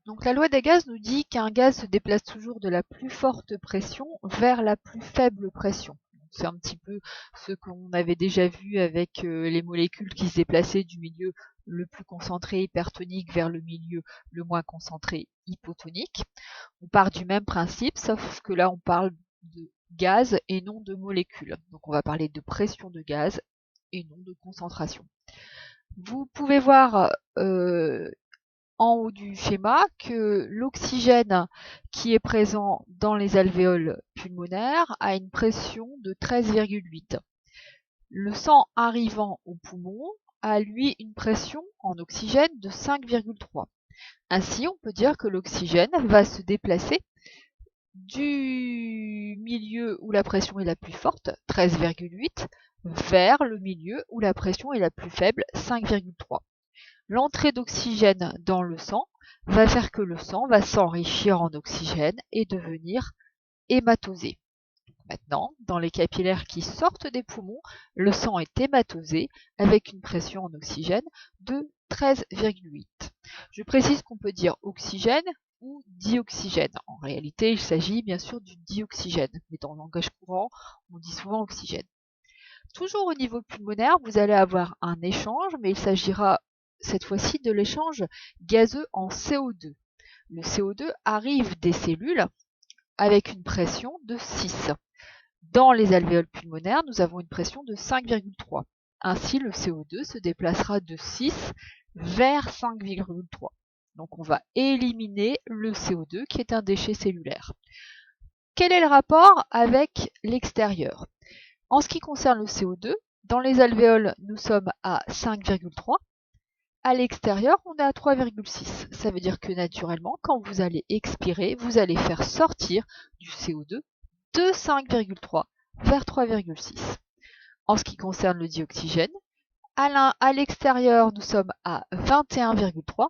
Donc la loi des gaz nous dit qu'un gaz se déplace toujours de la plus forte pression vers la plus faible pression. C'est un petit peu ce qu'on avait déjà vu avec les molécules qui se déplaçaient du milieu le plus concentré hypertonique vers le milieu le moins concentré hypotonique. On part du même principe, sauf que là on parle de gaz et non de molécules. Donc on va parler de pression de gaz et non de concentration. Vous pouvez voir en haut du schéma que l'oxygène qui est présent dans les alvéoles pulmonaires a une pression de 13,8. Le sang arrivant au poumon a lui une pression en oxygène de 5,3. Ainsi, on peut dire que l'oxygène va se déplacer du milieu où la pression est la plus forte, 13,8, vers le milieu où la pression est la plus faible, 5,3. L'entrée d'oxygène dans le sang va faire que le sang va s'enrichir en oxygène et devenir hématosé. Maintenant, dans les capillaires qui sortent des poumons, le sang est hématosé avec une pression en oxygène de 13,8. Je précise qu'on peut dire oxygène ou dioxygène. En réalité, il s'agit bien sûr du dioxygène, mais dans le langage courant, on dit souvent oxygène. Toujours au niveau pulmonaire, vous allez avoir un échange, mais il s'agira cette fois-ci de l'échange gazeux en CO2. Le CO2 arrive des cellules avec une pression de 6. Dans les alvéoles pulmonaires, nous avons une pression de 5,3. Ainsi, le CO2 se déplacera de 6 vers 5,3. Donc on va éliminer le CO2 qui est un déchet cellulaire. Quel est le rapport avec l'extérieur? En ce qui concerne le CO2, dans les alvéoles, nous sommes à 5,3. À l'extérieur, on est à 3,6. Ça veut dire que naturellement, quand vous allez expirer, vous allez faire sortir du CO2 de 5,3 vers 3,6. En ce qui concerne le dioxygène, à l'extérieur, nous sommes à 21,3.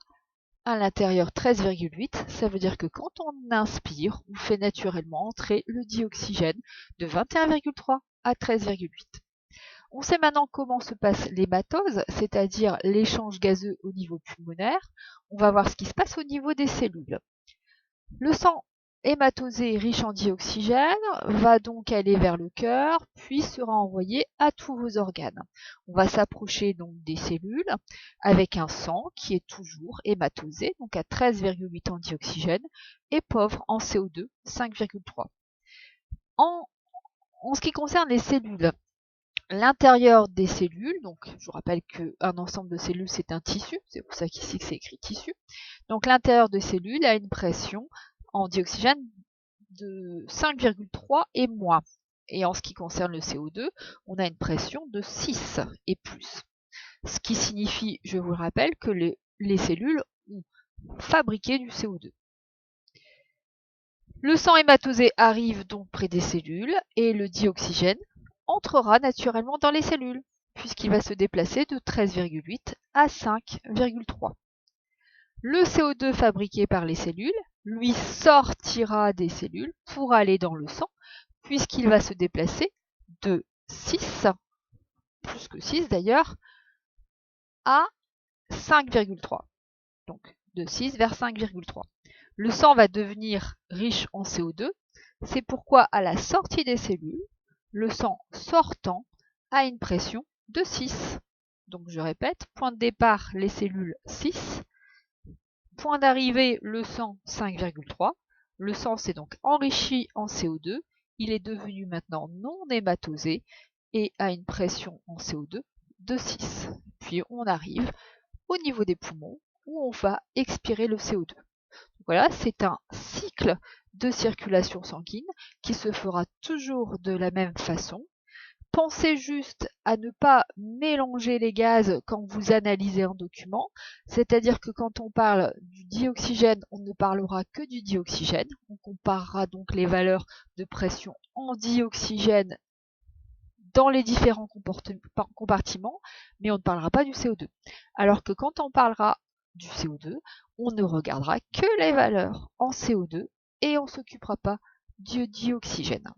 À l'intérieur, 13,8. Ça veut dire que quand on inspire, on fait naturellement entrer le dioxygène de 21,3 à 13,8. On sait maintenant comment se passe l'hématose, c'est-à-dire l'échange gazeux au niveau pulmonaire. On va voir ce qui se passe au niveau des cellules. Le sang hématosé riche en dioxygène va donc aller vers le cœur, puis sera envoyé à tous vos organes. On va s'approcher donc des cellules avec un sang qui est toujours hématosé, donc à 13,8 en dioxygène, et pauvre en CO2, 5,3. En ce qui concerne les cellules, l'intérieur des cellules, donc je vous rappelle qu'un ensemble de cellules c'est un tissu, c'est pour ça qu'ici c'est écrit tissu. Donc l'intérieur des cellules a une pression en dioxygène de 5,3 et moins. Et en ce qui concerne le CO2, on a une pression de 6 et plus. Ce qui signifie, je vous le rappelle, que les cellules ont fabriqué du CO2. Le sang hématosé arrive donc près des cellules et le dioxygène entrera naturellement dans les cellules, puisqu'il va se déplacer de 13,8 à 5,3. Le CO2 fabriqué par les cellules, lui, sortira des cellules pour aller dans le sang, puisqu'il va se déplacer de 6, plus que 6 d'ailleurs, à 5,3. Donc de 6 vers 5,3. Le sang va devenir riche en CO2. C'est pourquoi à la sortie des cellules, le sang sortant a une pression de 6. Donc je répète, point de départ les cellules 6, point d'arrivée le sang 5,3. Le sang s'est donc enrichi en CO2. Il est devenu maintenant non hématosé et a une pression en CO2 de 6. Puis on arrive au niveau des poumons où on va expirer le CO2. Voilà, c'est un cycle de circulation sanguine qui se fera toujours de la même façon. Pensez juste à ne pas mélanger les gaz quand vous analysez un document, c'est-à-dire que quand on parle du dioxygène, on ne parlera que du dioxygène. On comparera donc les valeurs de pression en dioxygène dans les différents compartiments, mais on ne parlera pas du CO2. Alors que quand on parlera du CO2, on ne regardera que les valeurs en CO2 et on ne s'occupera pas du dioxygène.